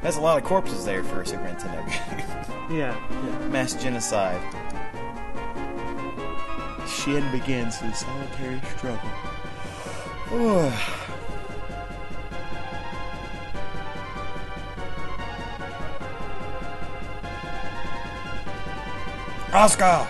That's a lot of corpses there for a Super Nintendo game. Yeah. Mass genocide. Shien begins his solitary struggle. Oscar!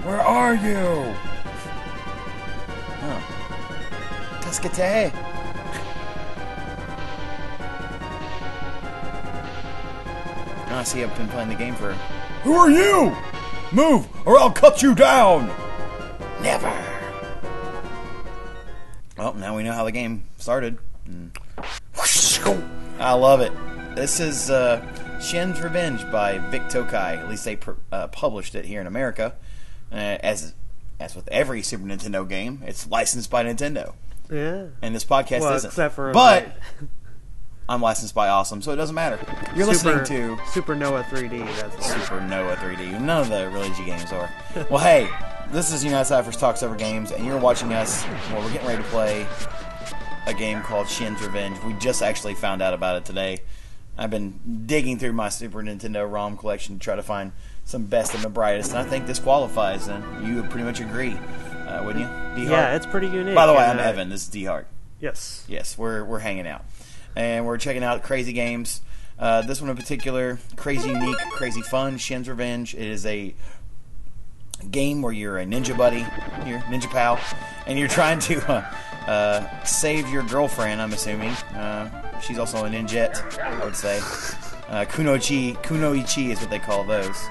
Where are you? Oh. Cascate! Oh, I see I've been playing the game for... Who are you? Move, or I'll cut you down! Never! Well, now we know how the game started. I love it. This is Shien's Revenge by Vic Tokai. At least they published it here in America. As with every Super Nintendo game, it's licensed by Nintendo. Yeah. And this podcast isn't. Except for but I'm licensed by Awesome, so it doesn't matter. You're listening to Super Noah 3D. That's Super Noah 3D. None of the really G games are. Well, hey, this is Unitedcypher Talks Over Games, and you're watching us. Well, we're getting ready to play a game called Shien's Revenge. We just actually found out about it today. I've been digging through my Super Nintendo ROM collection to try to find some best and the brightest, and I think this qualifies, and you would pretty much agree, wouldn't you? D-Hart? Yeah, it's pretty unique. By the way, I'm Evan. This is D-Hart. Yes. Yes, we're hanging out. And we're checking out crazy games. This one in particular, crazy unique, crazy fun, Shien's Revenge. It is a game where you're a ninja buddy, your ninja pal, and you're trying to save your girlfriend, I'm assuming. She's also a ninjette, I would say. Kunoichi is what they call those.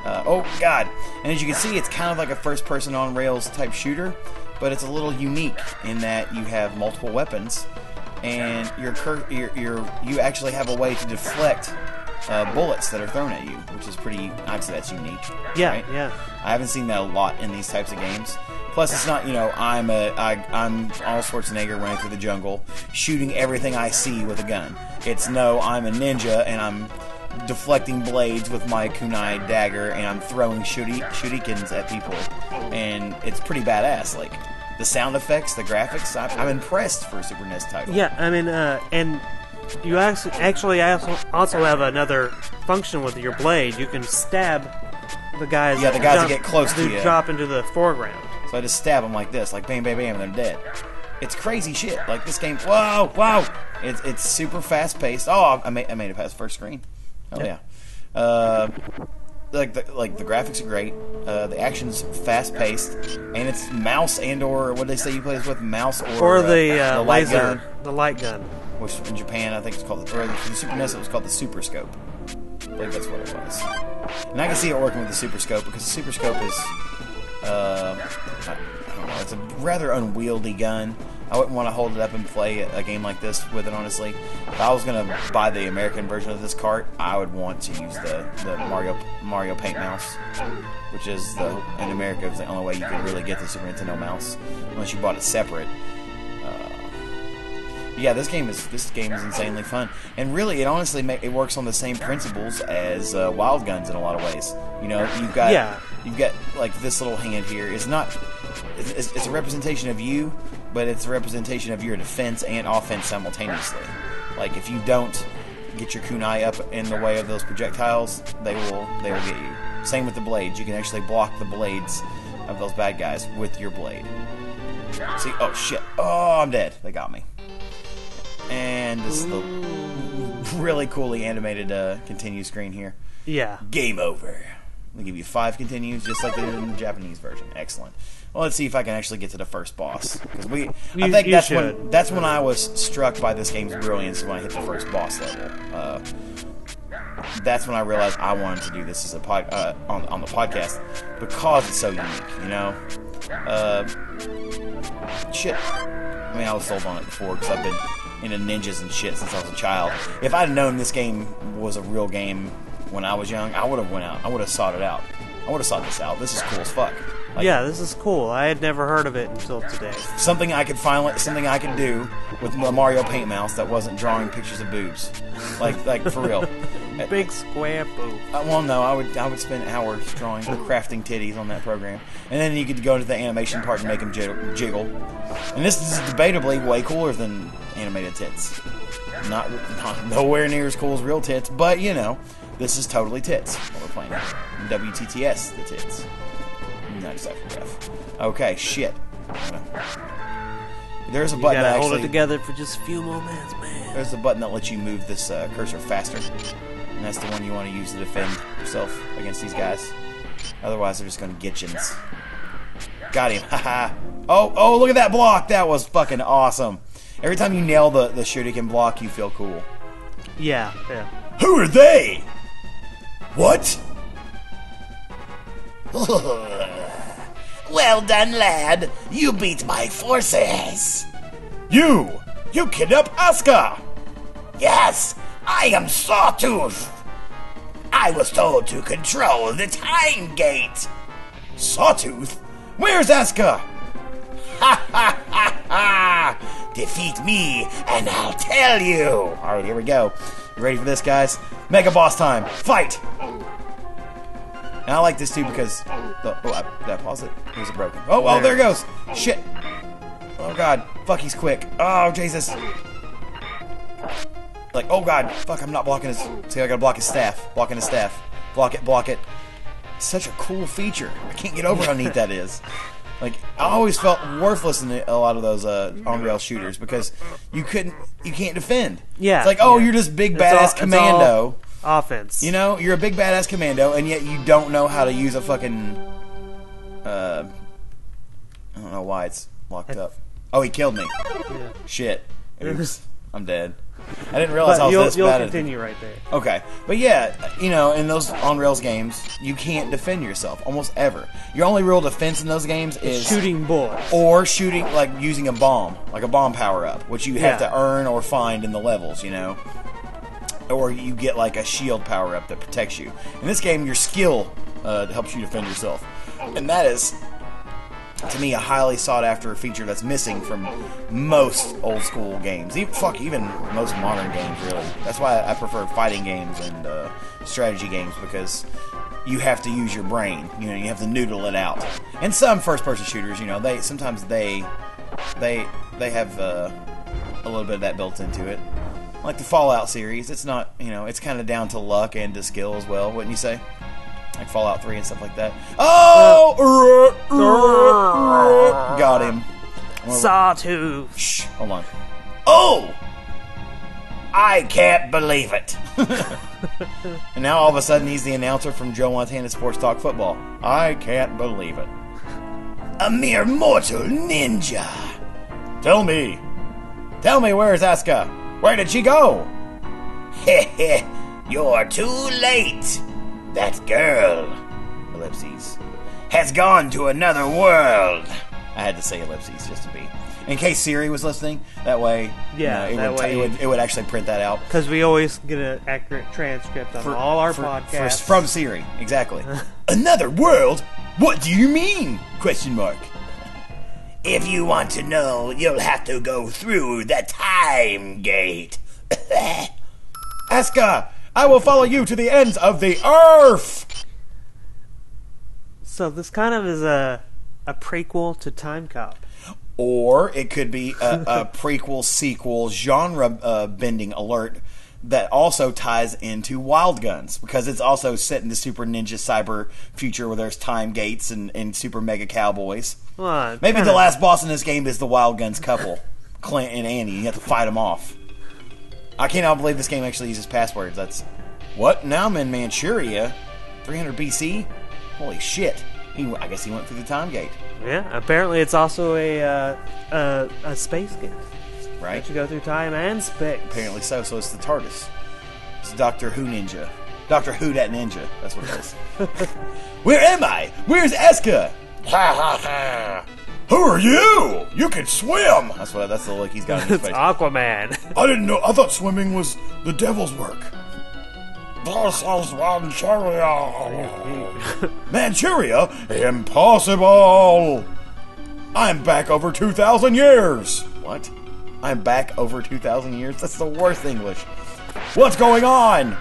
Oh, God. And as you can see, it's kind of like a first-person on-rails type shooter, but it's a little unique in that you have multiple weapons, and you actually have a way to deflect bullets that are thrown at you, which is pretty... I'd say that's unique. Yeah, right? yeah. I haven't seen that a lot in these types of games. Plus, it's not, I'm Arnold Schwarzenegger running through the jungle, shooting everything I see with a gun. It's no, I'm a ninja, and I'm deflecting blades with my kunai dagger, and I'm throwing shurikens at people, and it's pretty badass. Like, the sound effects, the graphics, I'm impressed for a Super NES title. Yeah, I mean, and you actually also have another function with your blade. You can stab the guys. Yeah, the guys that get close to you. Drop into the foreground. So I just stab them like this, like bam, bam, bam, and they're dead. It's crazy shit. Like this game, whoa! It's super fast paced. Oh, I made it past first screen. Oh yeah. Like the graphics are great. The action's fast paced, and it's mouse or what did they say you play this with? Mouse or the light laser gun. The light gun. Which in Japan I think it's called, or for the Super NES it was called the Super Scope. I believe that's what it was. And I can see it working with the Super Scope because the Super Scope is, I don't know, it's a rather unwieldy gun. I wouldn't want to hold it up and play a game like this with it, honestly. If I was going to buy the American version of this cart, I would want to use the Mario Paint mouse, which is, in America, is the only way you can really get the Super Nintendo mouse, unless you bought it separate. Yeah, this game is insanely fun, and really, it honestly it works on the same principles as Wild Guns in a lot of ways. You've got like this little hand here. It's a representation of you, but it's a representation of your defense and offense simultaneously. Like if you don't get your kunai up in the way of those projectiles, they will get you. Same with the blades. You can actually block the blades of those bad guys with your blade. See? Oh shit! Oh, I'm dead. They got me. And this is the really coolly animated continue screen here. Yeah. Game over. They give you 5 continues, just like they did in the Japanese version. Excellent. Well, let's see if I can actually get to the first boss. Because I think that's when I was struck by this game's brilliance, when I hit the first boss level. That's when I realized I wanted to do this as a on the podcast because it's so unique. Shit. I mean, I was sold on it before because I've been into ninjas and shit since I was a child. If I'd known this game was a real game when I was young, I would have went out. I would have sought it out. I would have sought this out. This is cool as fuck. Like, yeah, this is cool. I had never heard of it until today. Something I could do with the Mario Paint mouse that wasn't drawing pictures of boobs, like for real. Big square boob. Well, no, I would spend hours crafting titties on that program, and then you could go into the animation part and make them jiggle. And this is debatably way cooler than animated tits. Not nowhere near as cool as real tits, but you know, this is totally tits. What we're playing WTTS, the tits. Not exactly rough. Okay, shit. There's a button that actually hold it together for just a few more minutes, man. There's a button that lets you move this cursor faster, and that's the one you want to use to defend yourself against these guys. Otherwise, they're just going to get you. Got him. Haha. Oh, look at that block. That was fucking awesome. Every time you nail the shuriken block, you feel cool. Yeah. Who are they? What? Well done, lad. You beat my forces. You kidnapped Asuka. Yes, I am Sawtooth. I was told to control the time gate. Sawtooth? Where's Asuka? Ha ha ha ha! Defeat me and I'll tell you. Alright, here we go. You ready for this, guys? Mega boss time. Fight! And I like this too because... did I pause it? Or was it broken? Oh, there it goes. Shit. Oh, God. Fuck, he's quick. Oh, Jesus. Like, oh, God. Fuck, I'm not blocking his... See, I gotta block his staff. Blocking his staff. Block it. Such a cool feature. I can't get over how neat that is. Like, I always felt worthless in a lot of those on-rail shooters because you can't defend. Yeah. It's like, you're just big badass commando. Offense. You know, you're a big badass commando, and yet you don't know how to use a fucking... I don't know why it's locked up. Oh, he killed me. Yeah. Shit. Oops. I'm dead. I didn't realize I was this you'll bad. Continue right there. Okay. But yeah, you know, in those on-rails games, you can't defend yourself, almost ever. Your only real defense in those games is... shooting bullets. Or shooting, like, using a bomb. Like a bomb power-up, which you have to earn or find in the levels, you know? Or you get like a shield power up that protects you. In this game, your skill helps you defend yourself, and that is, to me, a highly sought after feature that's missing from most old school games. Even most modern games, really. That's why I prefer fighting games and strategy games, because you have to use your brain. You know, you have to noodle it out. And some first-person shooters, you know, sometimes they have a little bit of that built into it. Like the Fallout series, it's not, you know, it's kind of down to luck and to skill as well, wouldn't you say? Like Fallout 3 and stuff like that. Oh! Got him. Sawtooth. Shh, hold on. Oh! I can't believe it. And now all of a sudden he's the announcer from Joe Montana Sports Talk Football. I can't believe it. A mere mortal ninja. Tell me, where's Asuka? Where did she go? Heh, you're too late. That girl, ellipses, has gone to another world. I had to say ellipses just to be. In case Siri was listening, that way, it would actually print that out. Because we always get an accurate transcript on all our podcasts. From Siri, exactly. Another world? What do you mean? ? If you want to know, you'll have to go through the time gate. Asuka, I will follow you to the ends of the earth. So this kind of is a prequel to Time Cop. Or it could be a prequel, sequel, genre-bending alert that also ties into Wild Guns, because it's also set in the Super Ninja Cyber future where there's time gates and Super Mega Cowboys. Well, maybe the last boss in this game is the Wild Guns couple, Clint and Annie. You have to fight them off. I cannot believe this game actually uses passwords. That's... What? Now I'm in Manchuria? 300 BC? Holy shit. I guess he went through the time gate. Yeah, apparently it's also a space game. Right. You go through time and space. Apparently so. So it's the TARDIS. It's Doctor Who Ninja. Doctor Who that ninja. That's what it is. Where am I? Where's Asuka? Ha ha ha. Who are you? You can swim. That's the look he's got in his face. It's Aquaman. I didn't know. I thought swimming was the devil's work. This is Manchuria. Manchuria? Impossible. I'm back over 2,000 years. What? I'm back over 2,000 years? That's the worst English. What's going on?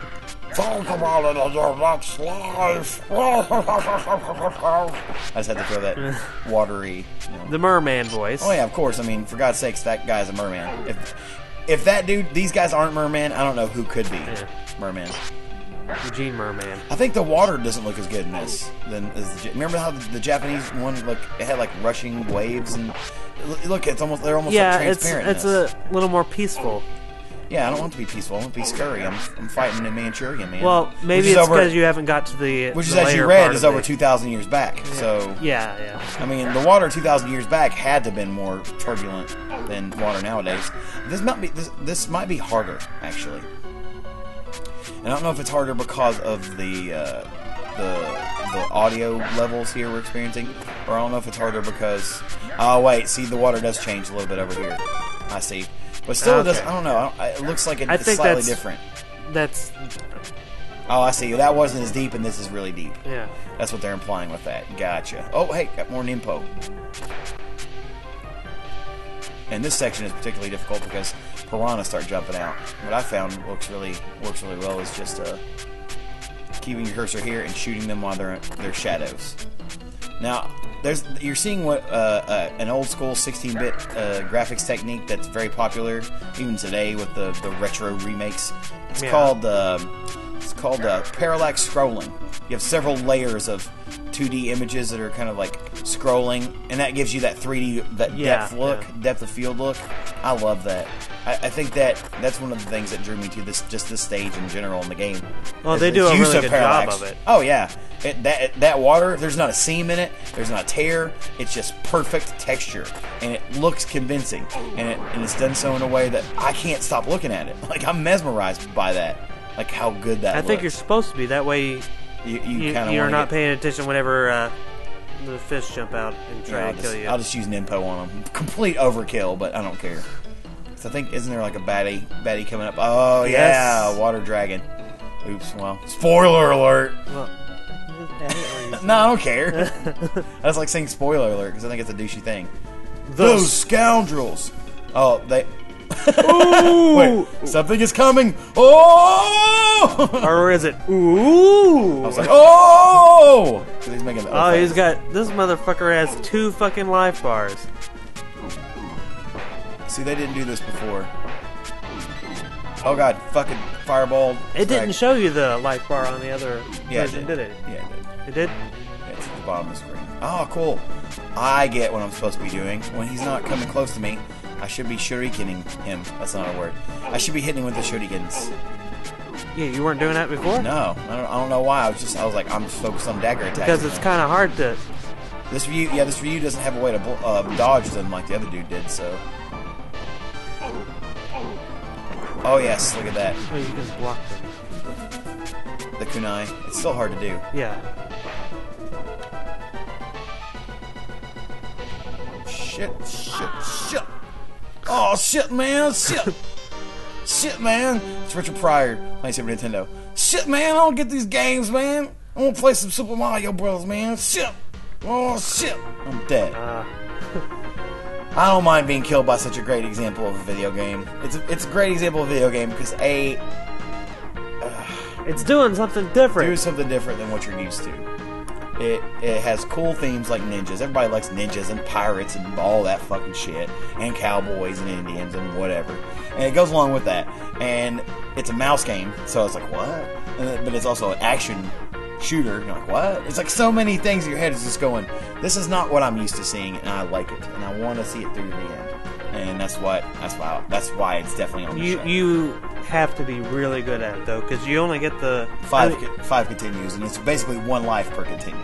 Talk about it in your next life. I just had to throw that watery... The merman voice. Oh, yeah, of course. I mean, for God's sakes, that guy's a merman. if that dude, these guys aren't merman, I don't know who could be merman. Eugene Merman. I think the water doesn't look as good in this than as remember how the Japanese one it had like rushing waves and look, they're almost like transparent. It's a little more peaceful. Yeah, I don't want it to be peaceful. I want it to be scurry. I'm fighting in Manchurian, man. Well, maybe it's because you haven't got to which is, as you read, is over 2,000 years back. Yeah. So yeah. I mean, the water 2,000 years back had to have been more turbulent than water nowadays. This might be harder, actually. And I don't know if it's harder because of the audio levels here we're experiencing, or I don't know if it's harder because... Oh, wait, see, the water does change a little bit over here. I see. But still, it doesn't... I don't know. It looks like it's slightly different. That's... Oh, I see. That wasn't as deep, and this is really deep. Yeah. That's what they're implying with that. Gotcha. Oh, hey, got more Nimpo. And this section is particularly difficult because piranhas start jumping out. What I found works really well is just keeping your cursor here and shooting them while they're shadows. Now, you're seeing what an old school 16-bit graphics technique that's very popular even today with the retro remakes. It's called parallax scrolling. You have several layers of 2D images that are kind of like scrolling, and that gives you that 3D, depth of field look. I love that. I think that's one of the things that drew me to this stage in general in the game. Well, they do a really good job of it. Oh yeah, that water, there's not a seam in it, there's not a tear. It's just perfect texture, and it looks convincing, and it's done so in a way that I can't stop looking at it. Like I'm mesmerized by that. Like how good that looks. I think you're supposed to be that way. You're not paying attention whenever the fish jump out and try to kill you. I'll just use Nimpo on them. Complete overkill, but I don't care. So I think, isn't there like a baddie coming up? Oh, yes. Yeah, water dragon. Oops, well, spoiler alert. Well, no, I don't care. I just like saying spoiler alert because I think it's a douchey thing. Those scoundrels. Oh, they... Ooh! Wait, something is coming. Oh! Or is it? Ooh! I was like, oh! He's making the he's got... This motherfucker has 2 fucking life bars. See, they didn't do this before. Oh god, fucking fireball. It didn't show you the life bar on the other version, did it? Yeah, it did. It did? Yeah, it's at the bottom of the screen. Oh, cool. I get what I'm supposed to be doing. When he's not coming close to me, I should be shurikening him. That's not a word. I should be hitting him with the shurikens. Yeah, you weren't doing that before? No, I don't know why. I was like, I'm just focused on dagger attacks. Because it's kind of hard to... This Ryu doesn't have a way to dodge them like the other dude did, so... Oh yes, look at that. Oh, you can block them. The kunai. It's still hard to do. Yeah. Shit. Oh shit, man. Shit. Shit, man. It's Richard Pryor playing Super Nintendo. Shit, man. I don't get these games, man. I want to play some Super Mario Bros, man. Shit. Oh shit. I'm dead. I don't mind being killed by such a great example of a video game. It's a great example of a video game because it's doing something different. Doing something different than what you're used to. It has cool themes like ninjas. Everybody likes ninjas and pirates and all that fucking shit, and cowboys and Indians and whatever. And it goes along with that. And it's a mouse game, so it's like what? But it's also an action shooter. You're like, what? It's like so many things in your head is just going, this is not what I'm used to seeing, and I like it, and I want to see it through to the end. And that's why it's definitely on the show. You have to be really good at it though, because you only get the five continues, and it's basically 1 life per continue.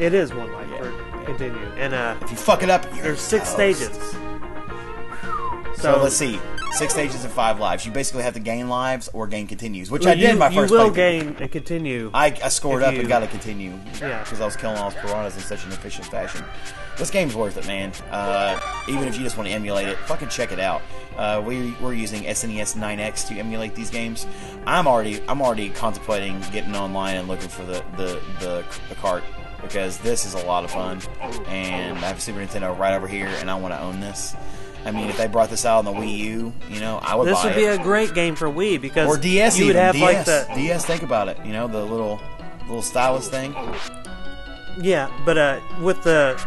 It is 1 life per continue, and if you fuck it up, there's 6 stages. So let's see. 6 stages and 5 lives. You basically have to gain lives or gain continues, which I did in my first playthrough. You will gain and continue. I scored up and got a continue because I was killing all those piranhas in such an efficient fashion. This game's worth it, man. Even if you just want to emulate it, fucking check it out. We're using SNES 9X to emulate these games. I'm already contemplating getting online and looking for the cart because this is a lot of fun, and I have a Super Nintendo right over here, and I want to own this. I mean, if they brought this out on the Wii U, I would buy it. This would be a great game for Wii because or DS you would have like the DS. Think about it, the little stylus thing. Yeah, but with the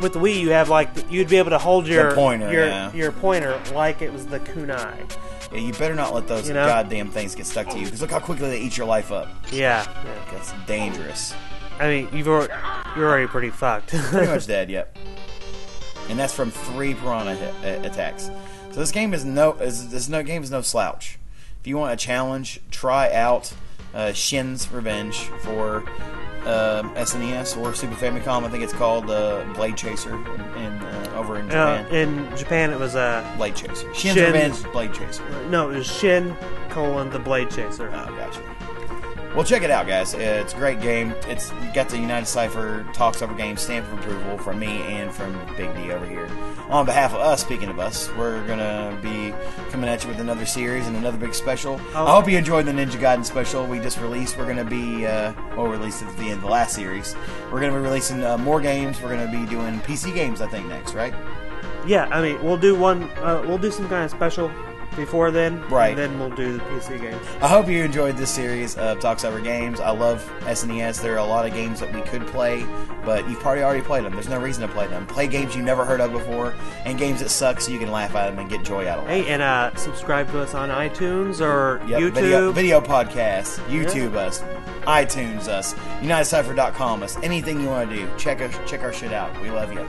with the Wii, you have you'd be able to hold your pointer, your pointer like it was the kunai. Yeah, you better not let those goddamn things get stuck to you, because look how quickly they eat your life up. Yeah. That's dangerous. I mean, you're already pretty fucked. Pretty much dead. Yep. And that's from 3 piranha attacks. So this game is no slouch. If you want a challenge, try out Shien's Revenge for SNES or Super Famicom. I think it's called Blade Chaser over in Japan. In Japan, it was Blade Chaser. Shien's Revenge, Blade Chaser. No, it was Shien: The Blade Chaser. Oh, gotcha. Well, check it out, guys. It's a great game. It's got the Unitedcypher Talks Over Games stamp of approval from me and from Big D over here. On behalf of us, speaking of us, we're going to be coming at you with another series and another big special. I hope you enjoyed the Ninja Gaiden special we just released. We're going to be, released at the end of the last series. We're going to be releasing more games. We're going to be doing PC games, I think, next, right? Yeah, I mean, we'll do some kind of special before then, right? And then we'll do the PC games. I hope you enjoyed this series of Talks Over Games. I love SNES. There are a lot of games that we could play, but you've probably already played them. There's no reason to play them. Play games you never heard of before, and games that suck so you can laugh at them and get joy out of life. Hey, and subscribe to us on iTunes or YouTube. Video podcasts. YouTube us. iTunes us. Unitedcypher.com us. Anything you want to do. Check our shit out. We love you.